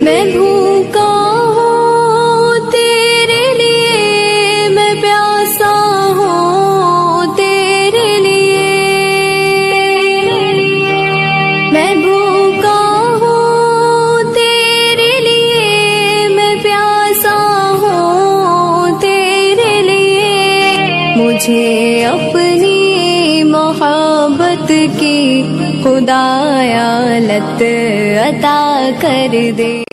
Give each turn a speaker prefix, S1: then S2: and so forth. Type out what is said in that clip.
S1: मैं भूखा हूँ तेरे लिए, मैं प्यासा हूँ तेरे लिए। मैं भूखा हूँ तेरे लिए, मैं प्यासा हूँ तेरे लिए। मुझे अपनी मोहब्बत की खुदाया लत अता कर दे।